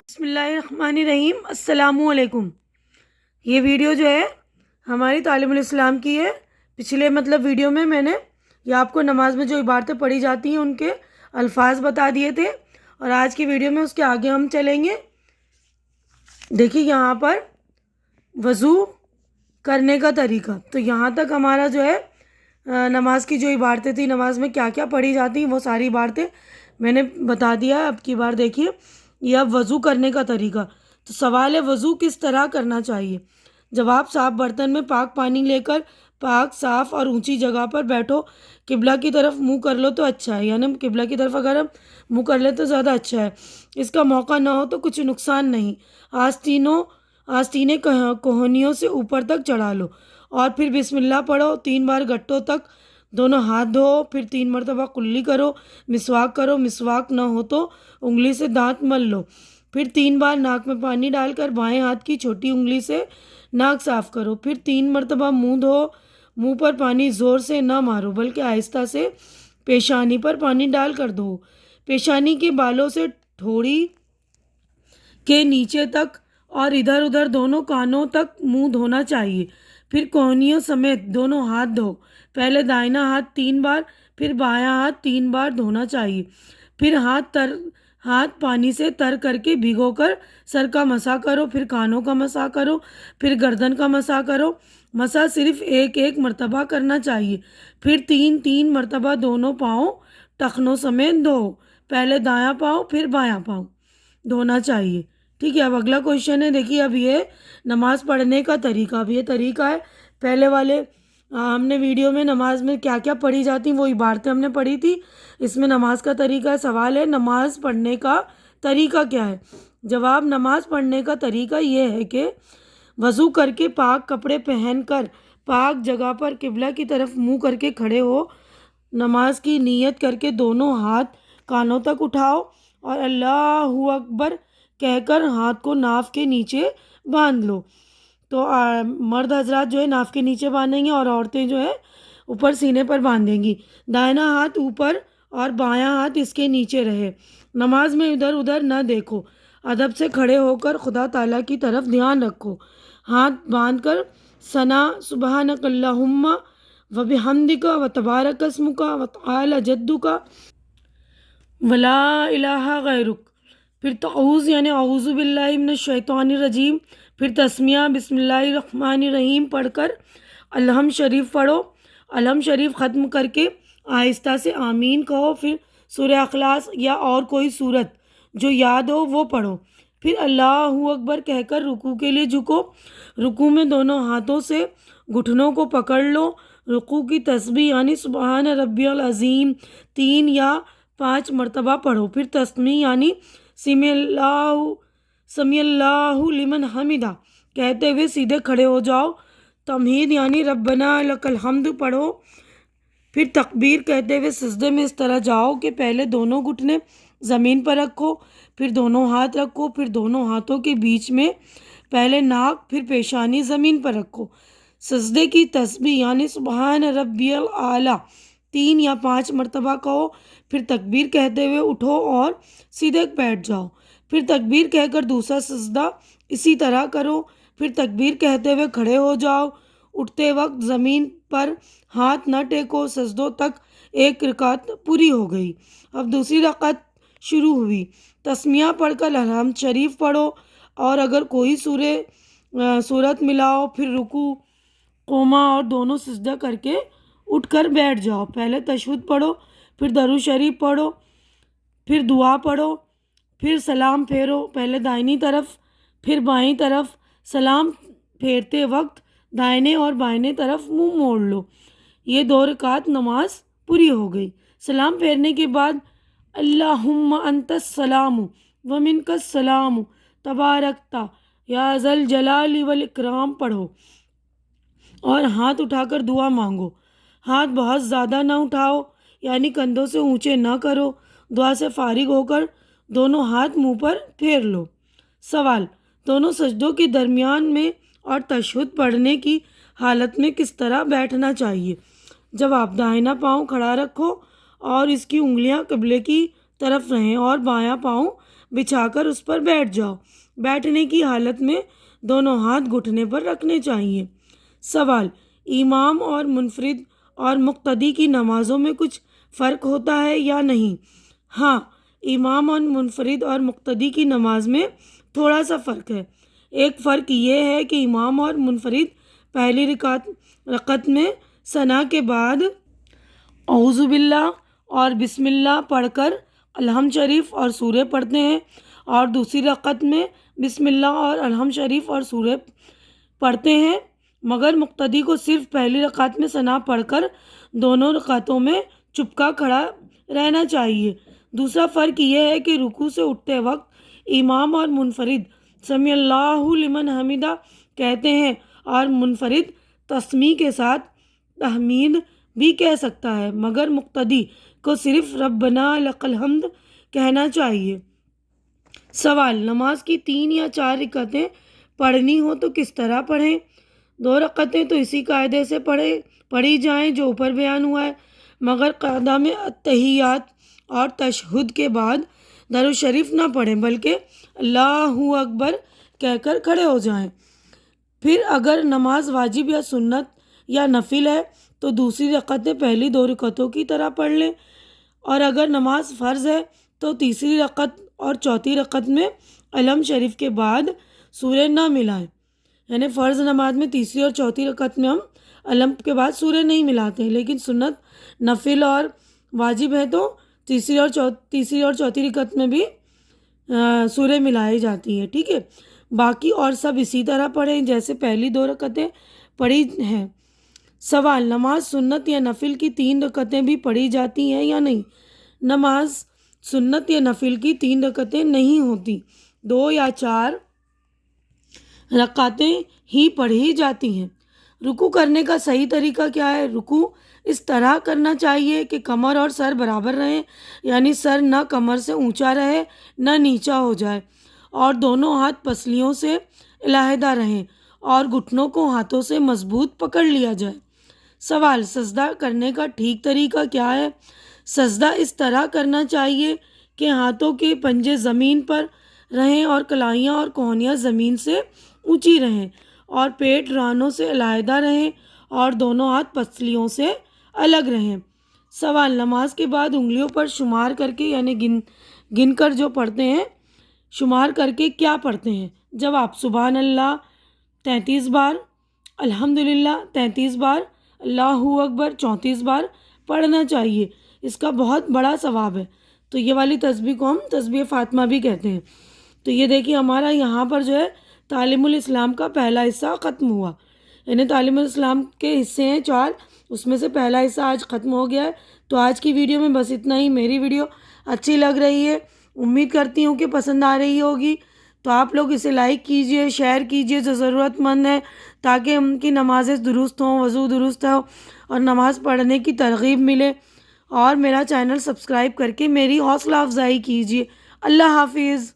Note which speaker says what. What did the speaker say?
Speaker 1: بسم اللہ الرحمن الرحیم۔ السلام علیکم۔ یہ ویڈیو جو ہے ہماری تعلیم الاسلام کی ہے۔ پچھلے ویڈیو میں نے یہ آپ کو نماز میں جو عبارتیں پڑھی جاتی ہیں ان کے الفاظ بتا دیے تھے، اور آج کی ویڈیو میں اس کے آگے ہم چلیں گے۔ دیکھیے یہاں پر وضو کرنے کا طریقہ، تو یہاں تک ہمارا جو ہے نماز کی جو عبارتیں تھیں، نماز میں کیا کیا پڑھی جاتی ہیں وہ ساری عبارتیں میں نے بتا دیا ہے۔ اب کی بار دیکھیے یہ اب وضو کرنے کا طریقہ۔ تو سوال ہے وضو کس طرح کرنا چاہیے؟ جواب، صاف برتن میں پاک پانی لے کر پاک صاف اور اونچی جگہ پر بیٹھو، قبلہ کی طرف منہ کر لو تو اچھا ہے، یعنی قبلہ کی طرف اگر ہم منہ کر لیں تو زیادہ اچھا ہے۔ اس کا موقع نہ ہو تو کچھ نقصان نہیں۔ آستینیں کوہنیوں سے اوپر تک چڑھا لو اور پھر بسم اللہ پڑھو 3 بار گھٹوں تک، دونوں ہاتھ دھو، پھر 3 مرتبہ کلی کرو، مسواک نہ ہو تو انگلی سے دانت مل لو، پھر 3 بار ناک میں پانی ڈال کر بائیں ہاتھ کی چھوٹی انگلی سے ناک صاف کرو، پھر 3 مرتبہ منہ دھو۔ منہ پر پانی زور سے نہ مارو بلکہ آہستہ سے پیشانی پر پانی ڈال کر دھو۔ پیشانی کے بالوں سے ٹھوڑی کے نیچے تک اور ادھر ادھر دونوں کانوں تک منہ دھونا چاہیے، پھر کوہنیوں سمیت دونوں ہاتھ دھو۔ پہلے دائنا ہاتھ 3 بار پھر بایاں ہاتھ 3 بار دھونا چاہیے، پھر ہاتھ پانی سے تر کر کے بھگو کر سر کا مسح کرو، پھر کانوں کا مسح کرو، پھر گردن کا مسح کرو۔ مسح صرف ایک مرتبہ کرنا چاہیے، پھر 3 مرتبہ دونوں پاؤں ٹخنوں سمیت دھو۔ پہلے دایاں پاؤں پھر بایاں پاؤں دھونا چاہیے۔ ٹھیک ہے، اب اگلا کوشچن ہے، دیکھیے اب یہ نماز پڑھنے کا طریقہ۔ اب یہ طریقہ ہے پہلے والے ہم نے ویڈیو میں نماز میں کیا کیا پڑھی جاتی وہ عبارتیں ہم نے پڑھی تھی، اس میں نماز کا طریقہ ہے۔ سوال ہے نماز پڑھنے کا طریقہ کیا ہے؟ جواب، نماز پڑھنے کا طریقہ یہ ہے کہ وضو کر کے پاک کپڑے پہن کر پاک جگہ پر قبلہ کی طرف منہ کر کے کھڑے ہو، نماز کی نیت کر کے دونوں ہاتھ کانوں تک اٹھاؤ اور اللہ اکبر کہہ کر ہاتھ کو ناف کے نیچے باندھ لو۔ تو مرد حضرات جو ہے ناف کے نیچے باندھیں گے اور عورتیں جو ہے اوپر سینے پر باندھیں گی۔ دائنا ہاتھ اوپر اور بایاں ہاتھ اس کے نیچے رہے۔ نماز میں ادھر ادھر نہ دیکھو، ادب سے کھڑے ہو کر خدا تعالیٰ کی طرف دھیان رکھو۔ ہاتھ باندھ کر ثنا سبحانک اللہم و بحمدک و تبارک اسمک و تعالی جدک ولا الہ غیرک، پھر تعوذ یعنی اعوذ باللہ من الشیطان الرجیم، پھر تسمیہ بسم اللہ الرحمن الرحیم پڑھ کر الحم شریف پڑھو۔ الحم شریف ختم کر کے آہستہ سے آمین کہو، پھر سورہ اخلاص یا اور کوئی سورت جو یاد ہو وہ پڑھو، پھر اللہ اکبر کہہ کر رکوع کے لیے جھکو۔ رکوع میں دونوں ہاتھوں سے گھٹنوں کو پکڑ لو۔ رکوع کی تسبیح یعنی سبحان ربی العظیم 3 یا 5 مرتبہ پڑھو، پھر تسمیہ یعنی سمی اللہ لمن حمدہ کہتے ہوئے سیدھے کھڑے ہو جاؤ۔ تمہید یعنی ربنا لک الحمد پڑھو، پھر تکبیر کہتے ہوئے سجدے میں اس طرح جاؤ کہ پہلے دونوں گھٹنے زمین پر رکھو، پھر دونوں ہاتھ رکھو، پھر دونوں ہاتھوں کے بیچ میں پہلے ناک پھر پیشانی زمین پر رکھو۔ سجدے کی تسبیح یعنی سبحان ربی الاعلیٰ 3 یا 5 مرتبہ کہو، پھر تکبیر کہتے ہوئے اٹھو اور سیدھے بیٹھ جاؤ، پھر تکبیر کہہ کر دوسرا سجدہ اسی طرح کرو، پھر تکبیر کہتے ہوئے کھڑے ہو جاؤ۔ اٹھتے وقت زمین پر ہاتھ نہ ٹیکو۔ سجدوں تک ایک رکعت پوری ہو گئی۔ اب دوسری رکعت شروع ہوئی۔ تسمیہ پڑھ کر الحمد شریف پڑھو اور اگر کوئی سورت ملاؤ، پھر رکوع قوما اور دونوں سجدہ کر کے اٹھ کر بیٹھ جاؤ۔ پہلے تشہد پڑھو، پھر درود شریف پڑھو، پھر دعا پڑھو، پھر سلام پھیرو، پہلے دائنی طرف پھر بائیں طرف۔ سلام پھیرتے وقت دائنے اور بائیں طرف منہ موڑ لو۔ یہ 2 رکعت نماز پوری ہو گئی۔ سلام پھیرنے کے بعد اللہم انت السلام و منک السلام تبارکت یا ذا الجلال والاکرام پڑھو اور ہاتھ اٹھا کر دعا مانگو۔ ہاتھ بہت زیادہ نہ اٹھاؤ، یعنی کندھوں سے اونچے نہ کرو۔ دعا سے فارغ ہو کر دونوں ہاتھ منہ پر پھیر لو۔ سوال، دونوں سجدوں کے درمیان میں اور تشہد پڑھنے کی حالت میں کس طرح بیٹھنا چاہیے؟ جواب، دائنا پاؤں کھڑا رکھو اور اس کی انگلیاں قبلے کی طرف رہیں اور بایاں پاؤں بچھا کر اس پر بیٹھ جاؤ۔ بیٹھنے کی حالت میں دونوں ہاتھ گھٹنے پر رکھنے چاہیے۔ سوال: امام اور منفرد اور مقتدی کی نمازوں میں کچھ فرق ہوتا ہے یا نہیں؟ ہاں، امام اور منفرد اور مقتدی کی نماز میں تھوڑا سا فرق ہے۔ ایک فرق یہ ہے کہ امام اور منفرد پہلی رکعت میں ثنا کے بعد اعوذ باللہ اور بسم اللہ پڑھ کر الحمد شریف اور سورہ پڑھتے ہیں، اور دوسری رکعت میں بسم اللہ اور الحمد شریف اور سورہ پڑھتے ہیں، مگر مقتدی کو صرف پہلی رکعت میں ثنا پڑھ کر دونوں رکعتوں میں چپکا کھڑا رہنا چاہیے۔ دوسرا فرق یہ ہے کہ رکوع سے اٹھتے وقت امام اور منفرد سمیع اللہ لمن حمدہ کہتے ہیں، اور منفرد تسمیع کے ساتھ تحمید بھی کہہ سکتا ہے، مگر مقتدی کو صرف ربنا لک الحمد کہنا چاہیے۔ سوال: نماز کی 3 یا 4 رکعتیں پڑھنی ہو تو کس طرح پڑھیں؟ 2 رکعتیں تو اسی قاعدے سے پڑھی جائیں جو اوپر بیان ہوا ہے، مگر قاعدہ میں التحیات اور تشہد کے بعد درود شریف نہ پڑھیں بلکہ اللہ اکبر کہہ کر کھڑے ہو جائیں۔ پھر اگر نماز واجب یا سنت یا نفل ہے تو دوسری رکعتیں پہلی 2 رکعتوں کی طرح پڑھ لیں، اور اگر نماز فرض ہے تو تیسری رکعت اور چوتھی رکعت میں الحمد شریف کے بعد سورہ نہ ملائیں۔ یعنی فرض نماز میں تیسری اور چوتھی رکعت میں ہم الحمد کے بعد سورہ نہیں ملاتے ہیں، لیکن سنت، نفل اور واجب ہے تو تیسری اور چوتھی رکعت میں بھی سورہ ملائی جاتی ہے، ٹھیک ہے۔ باقی اور سب اسی طرح پڑھیں جیسے پہلی 2 رکعتیں پڑھی ہیں۔ سوال: نماز سنت یا نفل کی 3 رکعتیں بھی پڑھی جاتی ہیں یا نہیں؟ نماز سنت یا نفل کی 3 رکعتیں نہیں ہوتی، 2 یا 4 رکعتیں ہی پڑھی جاتی ہیں۔ رکوع کرنے کا صحیح طریقہ کیا ہے؟ رکوع اس طرح کرنا چاہیے کہ کمر اور سر برابر رہیں، یعنی سر نہ کمر سے اونچا رہے نہ نیچا ہو جائے، اور دونوں ہاتھ پسلیوں سے علیحدہ رہیں اور گھٹنوں کو ہاتھوں سے مضبوط پکڑ لیا جائے۔ سوال: سجدہ کرنے کا ٹھیک طریقہ کیا ہے؟ سجدہ اس طرح کرنا چاہیے کہ ہاتھوں کے پنجے زمین پر رہیں اور کلائیاں اور کوہنیاں زمین سے اونچی رہیں، اور پیٹ رانوں سے علیحدہ رہیں اور دونوں ہاتھ پسلیوں سے الگ رہیں۔ سوال: نماز کے بعد انگلیوں پر شمار کر کے یعنی گن کر جو پڑھتے ہیں، شمار کر کے کیا پڑھتے ہیں؟ جواب: سبحان اللہ 33 بار، الحمدللہ 33 بار، اللہ اکبر 34 بار پڑھنا چاہیے۔ اس کا بہت بڑا ثواب ہے۔ تو یہ والی تسبیح کو ہم تسبیح فاطمہ بھی کہتے ہیں۔ تو یہ دیکھیے ہمارا یہاں پر جو ہے تعلیم الاسلام کا پہلا حصہ ختم ہوا، یعنی تعلیم الاسلام کے حصے ہیں 4، اس میں سے پہلا حصہ آج ختم ہو گیا ہے۔ تو آج کی ویڈیو میں بس اتنا ہی۔ میری ویڈیو اچھی لگ رہی ہے، امید کرتی ہوں کہ پسند آ رہی ہوگی، تو آپ لوگ اسے لائک کیجئے، شیئر کیجئے جو ضرورت مند ہے، تاکہ ان کی نمازیں درست ہوں، وضو درست ہو اور نماز پڑھنے کی ترغیب ملے، اور میرا چینل سبسکرائب کر کے میری حوصلہ افزائی کیجئے۔ اللہ حافظ۔